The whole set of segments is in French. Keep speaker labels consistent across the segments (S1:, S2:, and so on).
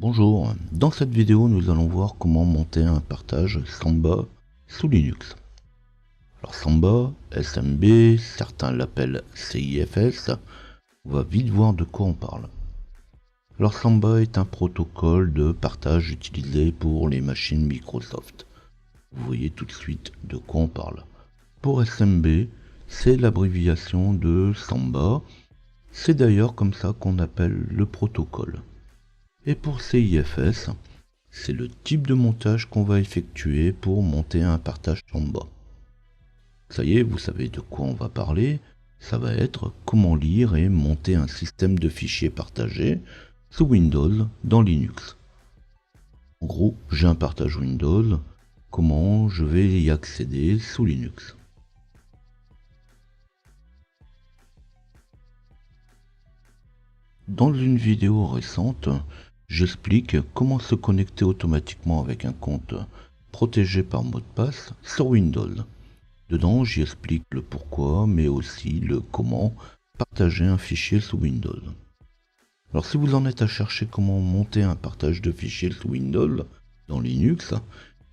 S1: Bonjour, dans cette vidéo nous allons voir comment monter un partage Samba sous Linux. Alors Samba, SMB, certains l'appellent CIFS, on va vite voir de quoi on parle. Alors Samba est un protocole de partage utilisé pour les machines Microsoft. Vous voyez tout de suite de quoi on parle. Pour SMB, c'est l'abréviation de Samba, c'est d'ailleurs comme ça qu'on appelle le protocole. Et pour CIFS, c'est le type de montage qu'on va effectuer pour monter un partage Samba. Ça y est, vous savez de quoi on va parler. Ça va être comment lire et monter un système de fichiers partagés sous Windows dans Linux. En gros, j'ai un partage Windows, comment je vais y accéder sous Linux. Dans une vidéo récente, j'explique comment se connecter automatiquement avec un compte protégé par mot de passe sur Windows. Dedans, j'y explique le pourquoi, mais aussi le comment partager un fichier sous Windows. Alors si vous en êtes à chercher comment monter un partage de fichiers sous Windows dans Linux,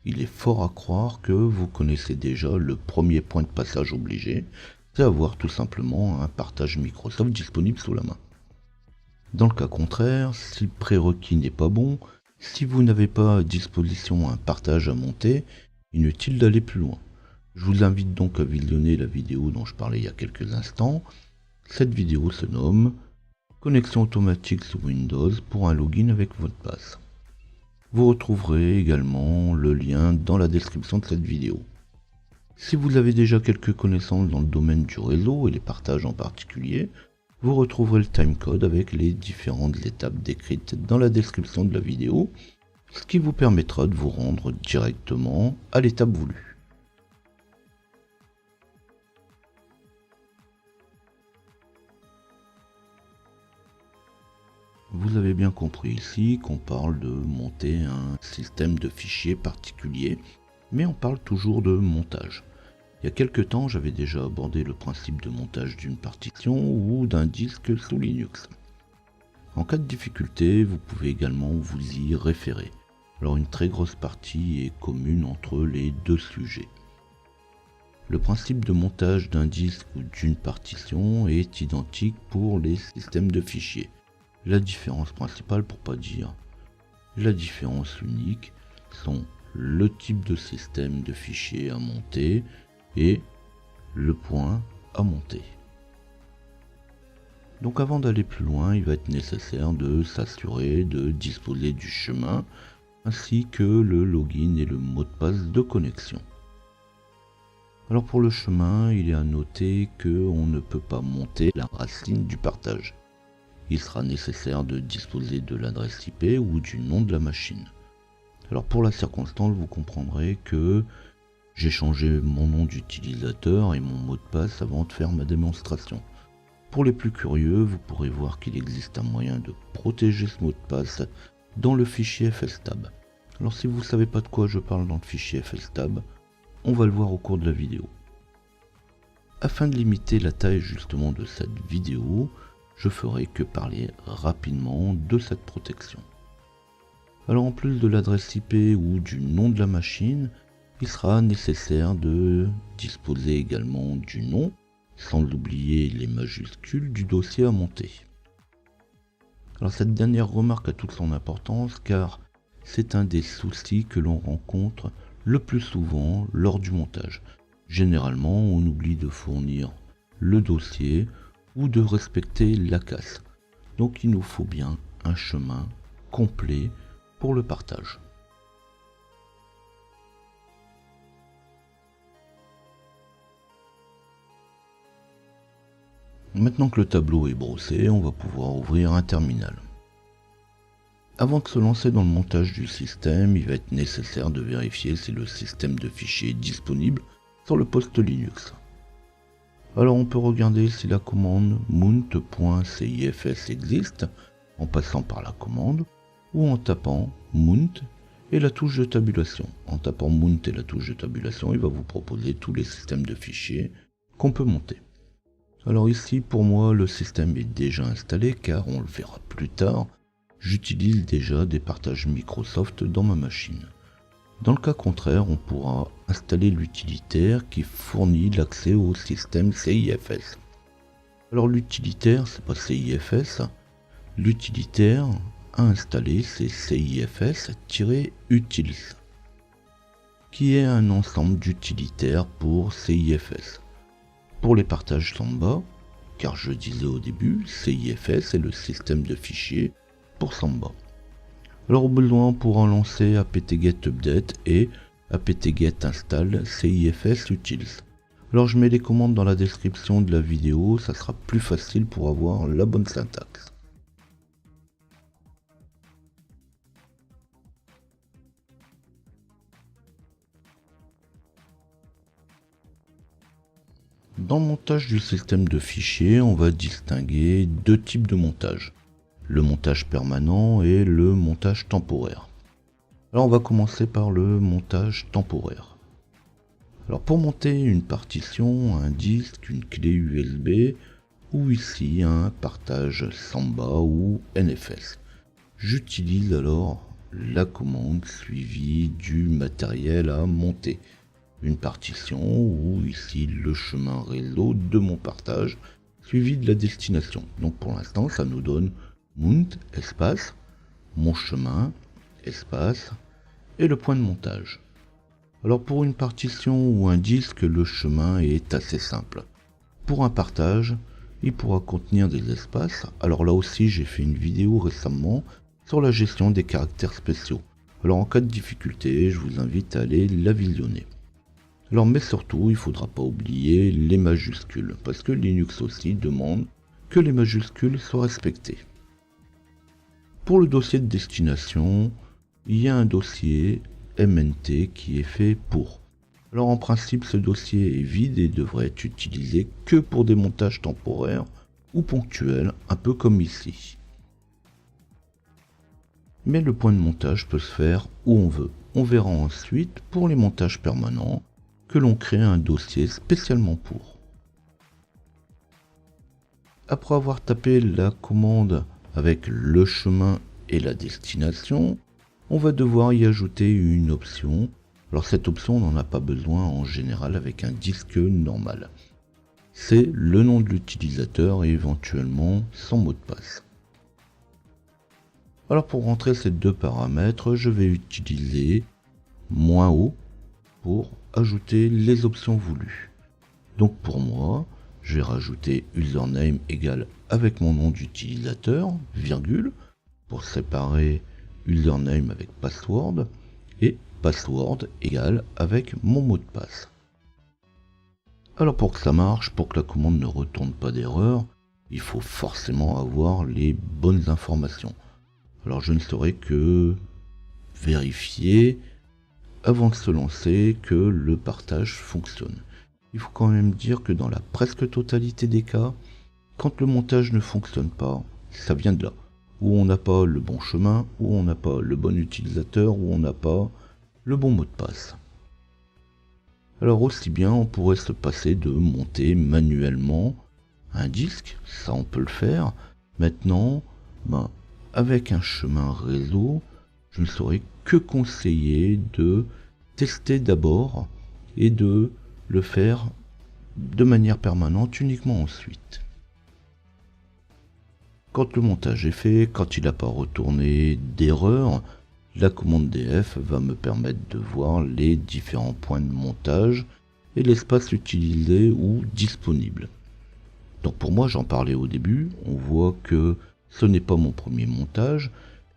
S1: il est fort à croire que vous connaissez déjà le premier point de passage obligé, c'est avoir tout simplement un partage Microsoft disponible sous la main. Dans le cas contraire, si le prérequis n'est pas bon, si vous n'avez pas à disposition un partage à monter, inutile d'aller plus loin. Je vous invite donc à visionner la vidéo dont je parlais il y a quelques instants. Cette vidéo se nomme « Connexion automatique sous Windows pour un login avec mot de passe ». Vous retrouverez également le lien dans la description de cette vidéo. Si vous avez déjà quelques connaissances dans le domaine du réseau et les partages en particulier, vous retrouverez le timecode avec les différentes étapes décrites dans la description de la vidéo, ce qui vous permettra de vous rendre directement à l'étape voulue. Vous avez bien compris ici qu'on parle de monter un système de fichiers particulier, mais on parle toujours de montage. Il y a quelques temps, j'avais déjà abordé le principe de montage d'une partition ou d'un disque sous Linux. En cas de difficulté, vous pouvez également vous y référer. Alors une très grosse partie est commune entre les deux sujets. Le principe de montage d'un disque ou d'une partition est identique pour les systèmes de fichiers. La différence principale, pour pas dire la différence unique, sont le type de système de fichiers à monter et le point à monter. Donc avant d'aller plus loin, il va être nécessaire de s'assurer de disposer du chemin ainsi que le login et le mot de passe de connexion. Alors pour le chemin, il est à noter qu'on ne peut pas monter la racine du partage. Il sera nécessaire de disposer de l'adresse IP ou du nom de la machine. Alors pour la circonstance, vous comprendrez que j'ai changé mon nom d'utilisateur et mon mot de passe avant de faire ma démonstration. Pour les plus curieux, vous pourrez voir qu'il existe un moyen de protéger ce mot de passe dans le fichier fstab. Alors si vous ne savez pas de quoi je parle dans le fichier fstab, on va le voir au cours de la vidéo. Afin de limiter la taille justement de cette vidéo, je ferai que parler rapidement de cette protection. Alors en plus de l'adresse IP ou du nom de la machine, il sera nécessaire de disposer également du nom, sans oublier les majuscules du dossier à monter. Alors cette dernière remarque a toute son importance car c'est un des soucis que l'on rencontre le plus souvent lors du montage. Généralement, on oublie de fournir le dossier ou de respecter la casse. Donc il nous faut bien un chemin complet pour le partage. Maintenant que le tableau est brossé, on va pouvoir ouvrir un terminal. Avant de se lancer dans le montage du système, il va être nécessaire de vérifier si le système de fichiers est disponible sur le poste Linux. Alors on peut regarder si la commande mount.cifs existe en passant par la commande ou en tapant mount et la touche de tabulation. En tapant mount et la touche de tabulation, il va vous proposer tous les systèmes de fichiers qu'on peut monter. Alors ici, pour moi, le système est déjà installé car on le verra plus tard. j'utilise déjà des partages Microsoft dans ma machine. Dans le cas contraire, on pourra installer l'utilitaire qui fournit l'accès au système CIFS. Alors l'utilitaire, c'est pas CIFS. L'utilitaire à installer, c'est CIFS-utils, qui est un ensemble d'utilitaires pour CIFS. Pour les partages Samba, car je disais au début, CIFS est le système de fichiers pour Samba. Alors au besoin, on pourra lancer apt-get update et apt-get install CIFS utils. Alors je mets les commandes dans la description de la vidéo, ça sera plus facile pour avoir la bonne syntaxe. Dans le montage du système de fichiers, on va distinguer deux types de montage. Le montage permanent et le montage temporaire. Alors on va commencer par le montage temporaire. Alors pour monter une partition, un disque, une clé USB ou ici un partage Samba ou NFS, j'utilise alors la commande suivie du matériel à monter. Une partition ou ici le chemin réseau de mon partage suivi de la destination. Donc pour l'instant ça nous donne mount espace mon chemin espace et le point de montage. Alors pour une partition ou un disque, le chemin est assez simple. Pour un partage, il pourra contenir des espaces. Alors là aussi j'ai fait une vidéo récemment sur la gestion des caractères spéciaux. Alors en cas de difficulté, je vous invite à aller la visionner. Alors mais surtout, il ne faudra pas oublier les majuscules, parce que Linux aussi demande que les majuscules soient respectées. Pour le dossier de destination, il y a un dossier MNT qui est fait pour. Alors en principe, ce dossier est vide et devrait être utilisé que pour des montages temporaires ou ponctuels, un peu comme ici. Mais le point de montage peut se faire où on veut. On verra ensuite pour les montages permanents que l'on crée un dossier spécialement pour. Après avoir tapé la commande avec le chemin et la destination, on va devoir y ajouter une option. Alors cette option, on n'en a pas besoin en général avec un disque normal. C'est le nom de l'utilisateur et éventuellement son mot de passe. Alors pour rentrer ces deux paramètres, je vais utiliser -O pour ajouter les options voulues. Donc pour moi, je vais rajouter username égale avec mon nom d'utilisateur, virgule, pour séparer username avec password, et password égale avec mon mot de passe. Alors pour que ça marche, pour que la commande ne retourne pas d'erreur, il faut forcément avoir les bonnes informations. Alors je ne saurais que vérifier avant de se lancer que le partage fonctionne. Il faut quand même dire que dans la presque totalité des cas, quand le montage ne fonctionne pas, ça vient de là. Où on n'a pas le bon chemin, où on n'a pas le bon utilisateur, où on n'a pas le bon mot de passe. Alors aussi bien on pourrait se passer de monter manuellement un disque, ça on peut le faire. Maintenant, avec un chemin réseau, je ne saurais que conseiller de tester d'abord et de le faire de manière permanente uniquement ensuite. Quand le montage est fait, quand il n'a pas retourné d'erreur, la commande df va me permettre de voir les différents points de montage et l'espace utilisé ou disponible. Donc pour moi, j'en parlais au début, on voit que ce n'est pas mon premier montage,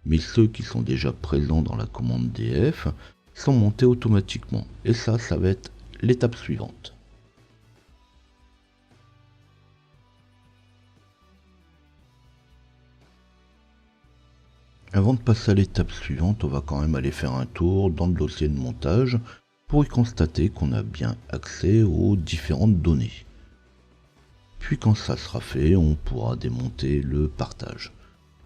S1: mais ceux qui sont déjà présents dans la commande df sont montés automatiquement. Et ça va être l'étape suivante. Avant de passer à l'étape suivante, on va quand même aller faire un tour dans le dossier de montage pour y constater qu'on a bien accès aux différentes données. Puis quand ça sera fait, on pourra démonter le partage,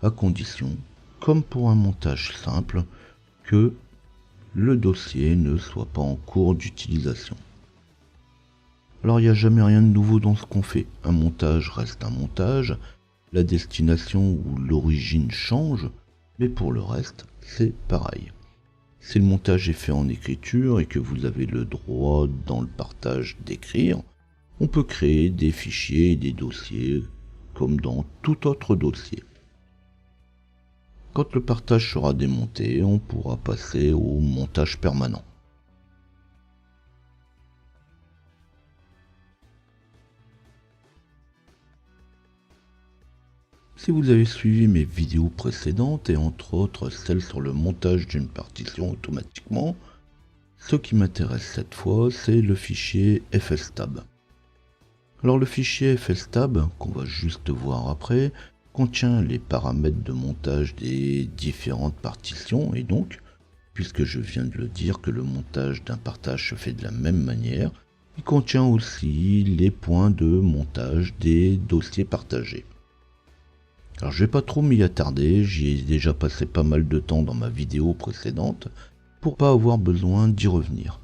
S1: à condition, comme pour un montage simple, que le dossier ne soit pas en cours d'utilisation. Alors il n'y a jamais rien de nouveau dans ce qu'on fait, un montage reste un montage, la destination ou l'origine change, Mais pour le reste, c'est pareil. Si le montage est fait en écriture et que vous avez le droit dans le partage d'écrire, on peut créer des fichiers et des dossiers comme dans tout autre dossier. Quand le partage sera démonté, on pourra passer au montage permanent. Si vous avez suivi mes vidéos précédentes et entre autres celle sur le montage d'une partition automatiquement, ce qui m'intéresse cette fois, c'est le fichier fstab. Alors le fichier fstab, qu'on va juste voir après, contient les paramètres de montage des différentes partitions et donc, puisque je viens de le dire que le montage d'un partage se fait de la même manière, il contient aussi les points de montage des dossiers partagés. Alors je vais pas trop m'y attarder, j'y ai déjà passé pas mal de temps dans ma vidéo précédente, pour pas avoir besoin d'y revenir.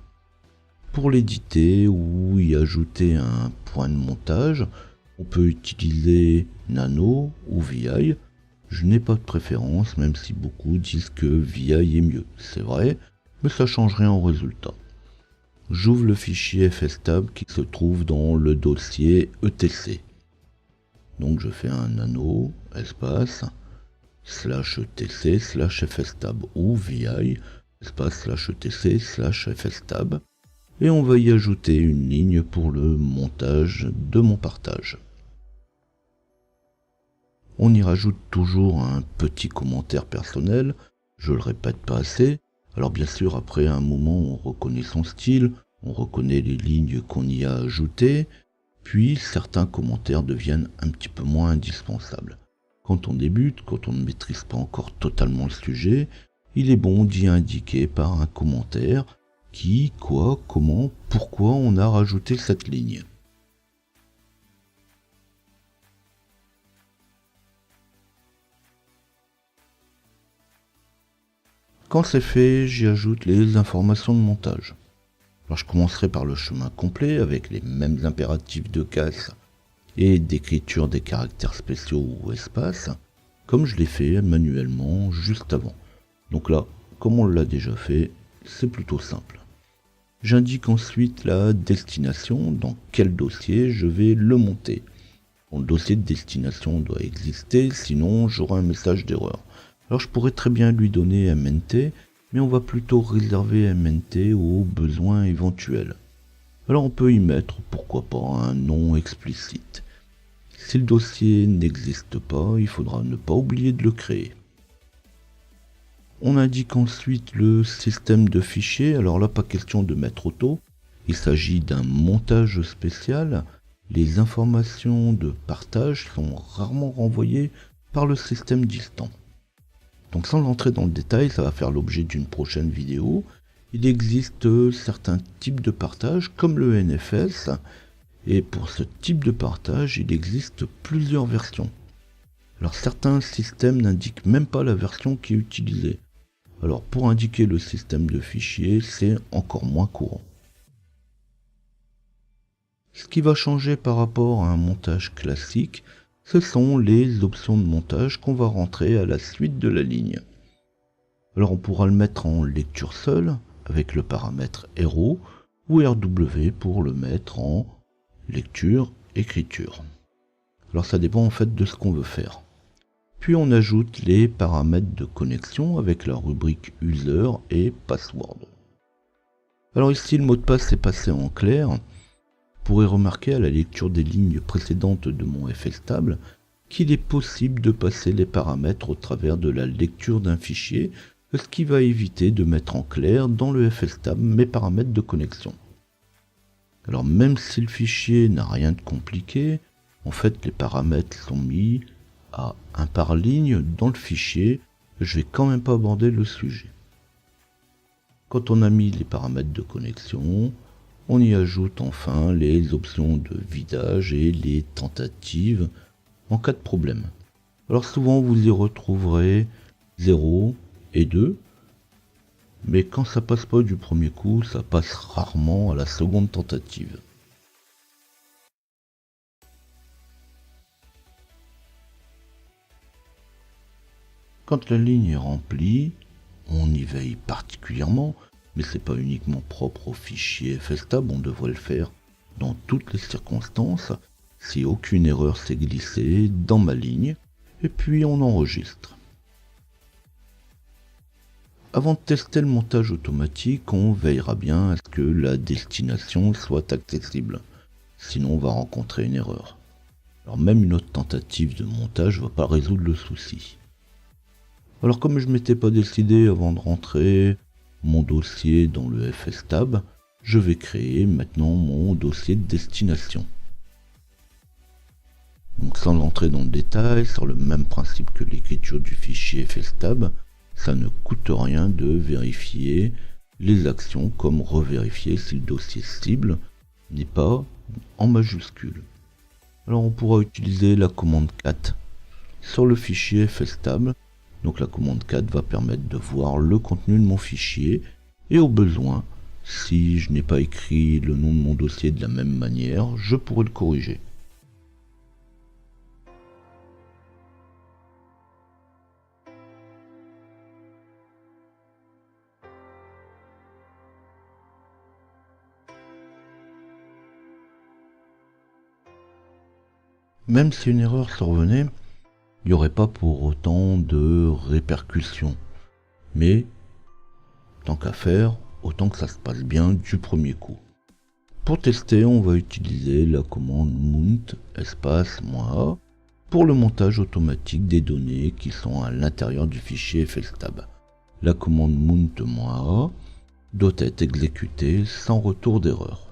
S1: Pour l'éditer ou y ajouter un point de montage, on peut utiliser Nano ou VI. Je n'ai pas de préférence, même si beaucoup disent que VI est mieux. C'est vrai, mais ça change rien au résultat. J'ouvre le fichier fstab qui se trouve dans le dossier etc. Donc je fais un nano, espace, /etc /fstab ou VI, espace /etc /fstab. Et on va y ajouter une ligne pour le montage de mon partage. On y rajoute toujours un petit commentaire personnel, je le répète pas assez. Alors bien sûr, après un moment, on reconnaît son style, on reconnaît les lignes qu'on y a ajoutées, puis certains commentaires deviennent un petit peu moins indispensables. Quand on débute, quand on ne maîtrise pas encore totalement le sujet, il est bon d'y indiquer par un commentaire qui, quoi, comment, pourquoi on a rajouté cette ligne. Quand c'est fait, j'y ajoute les informations de montage. Alors je commencerai par le chemin complet avec les mêmes impératifs de casse et d'écriture des caractères spéciaux ou espaces, comme je l'ai fait manuellement juste avant. Donc là, comme on l'a déjà fait, c'est plutôt simple. J'indique ensuite la destination, dans quel dossier je vais le monter. Bon, le dossier de destination doit exister, sinon j'aurai un message d'erreur. Alors je pourrais très bien lui donner MNT, mais on va plutôt réserver MNT aux besoins éventuels. Alors on peut y mettre, pourquoi pas, un nom explicite. Si le dossier n'existe pas, il faudra ne pas oublier de le créer. On indique ensuite le système de fichiers, alors là pas question de mettre auto, il s'agit d'un montage spécial. Les informations de partage sont rarement renvoyées par le système distant. Donc sans entrer dans le détail, ça va faire l'objet d'une prochaine vidéo. Il existe certains types de partage comme le NFS, et pour ce type de partage, il existe plusieurs versions. Alors certains systèmes n'indiquent même pas la version qui est utilisée. Alors pour indiquer le système de fichiers, c'est encore moins courant. Ce qui va changer par rapport à un montage classique, ce sont les options de montage qu'on va rentrer à la suite de la ligne. Alors on pourra le mettre en lecture seule avec le paramètre RO ou RW pour le mettre en lecture écriture. Alors ça dépend en fait de ce qu'on veut faire. Puis on ajoute les paramètres de connexion avec la rubrique user et password. Alors ici le mot de passe est passé en clair. Vous pourrez remarquer à la lecture des lignes précédentes de mon fstab qu'il est possible de passer les paramètres au travers de la lecture d'un fichier, ce qui va éviter de mettre en clair dans le fstab mes paramètres de connexion. Alors même si le fichier n'a rien de compliqué, en fait les paramètres sont mis à un par ligne dans le fichier, je vais quand même pas aborder le sujet. Quand on a mis les paramètres de connexion, on y ajoute enfin les options de vidage et les tentatives en cas de problème. Alors souvent vous y retrouverez 0 et 2, mais quand ça passe pas du premier coup, ça passe rarement à la seconde tentative. Quand la ligne est remplie, on y veille particulièrement, mais c'est pas uniquement propre au fichier FSTab, on devrait le faire dans toutes les circonstances, si aucune erreur s'est glissée dans ma ligne, et puis on enregistre. Avant de tester le montage automatique, on veillera bien à ce que la destination soit accessible, sinon on va rencontrer une erreur. Alors même une autre tentative de montage ne va pas résoudre le souci. Alors comme je m'étais pas décidé avant de rentrer mon dossier dans le FSTab, je vais créer maintenant mon dossier de destination. Donc sans entrer dans le détail, sur le même principe que l'écriture du fichier FSTab, ça ne coûte rien de vérifier les actions comme revérifier si le dossier cible n'est pas en majuscule. Alors on pourra utiliser la commande cat sur le fichier FSTab. Donc la commande cat va permettre de voir le contenu de mon fichier et au besoin, si je n'ai pas écrit le nom de mon dossier de la même manière, je pourrai le corriger. Même si une erreur survenait, il n'y aurait pas pour autant de répercussions. Mais, tant qu'à faire, autant que ça se passe bien du premier coup. Pour tester, on va utiliser la commande mount -a pour le montage automatique des données qui sont à l'intérieur du fichier FSTab. La commande mount-a doit être exécutée sans retour d'erreur.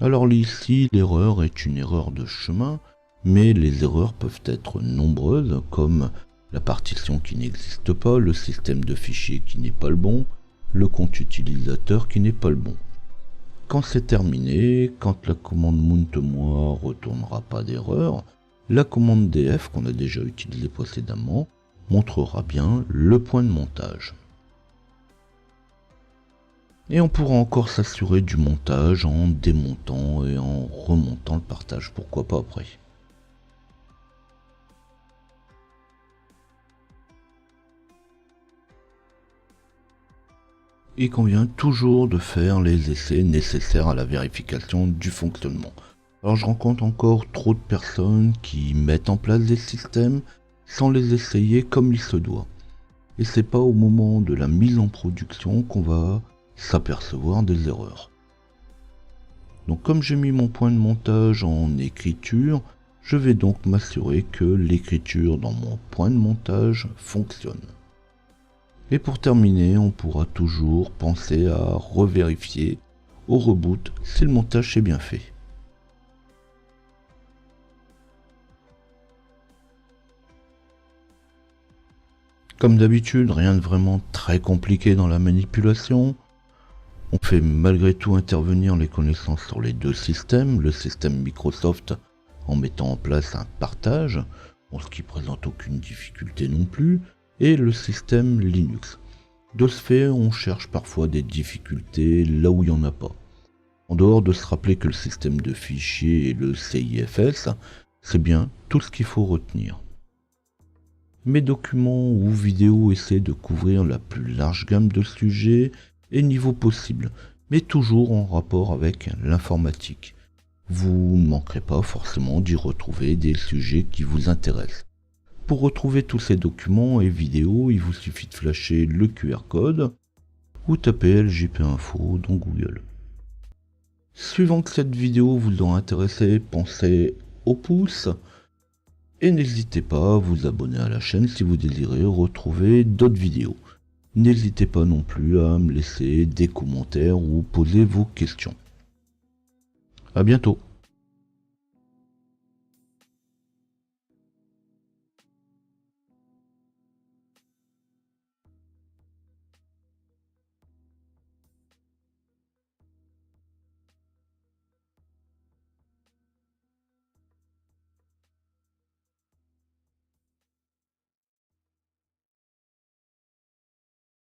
S1: Alors ici, l'erreur est une erreur de chemin, mais les erreurs peuvent être nombreuses, comme la partition qui n'existe pas, le système de fichiers qui n'est pas le bon, le compte utilisateur qui n'est pas le bon. Quand c'est terminé, quand la commande mount-moi retournera pas d'erreur, la commande df qu'on a déjà utilisée précédemment montrera bien le point de montage. Et on pourra encore s'assurer du montage en démontant et en remontant le partage, pourquoi pas après. Il convient toujours de faire les essais nécessaires à la vérification du fonctionnement. Alors je rencontre encore trop de personnes qui mettent en place des systèmes sans les essayer comme il se doit. Et c'est pas au moment de la mise en production qu'on va s'apercevoir des erreurs. Donc comme j'ai mis mon point de montage en écriture, je vais donc m'assurer que l'écriture dans mon point de montage fonctionne. Et pour terminer, on pourra toujours penser à revérifier au reboot si le montage est bien fait. Comme d'habitude, rien de vraiment très compliqué dans la manipulation. On fait malgré tout intervenir les connaissances sur les deux systèmes, le système Microsoft en mettant en place un partage, ce qui présente aucune difficulté non plus, et le système Linux. De ce fait, on cherche parfois des difficultés là où il n'y en a pas. En dehors de se rappeler que le système de fichiers est le CIFS, c'est bien tout ce qu'il faut retenir. Mes documents ou vidéos essaient de couvrir la plus large gamme de sujets et niveaux possibles, mais toujours en rapport avec l'informatique. Vous ne manquerez pas forcément d'y retrouver des sujets qui vous intéressent. Pour retrouver tous ces documents et vidéos, il vous suffit de flasher le QR code ou taper LJP Info dans Google. Suivant que cette vidéo vous a intéressé, pensez au pouce et n'hésitez pas à vous abonner à la chaîne si vous désirez retrouver d'autres vidéos. N'hésitez pas non plus à me laisser des commentaires ou poser vos questions. À bientôt.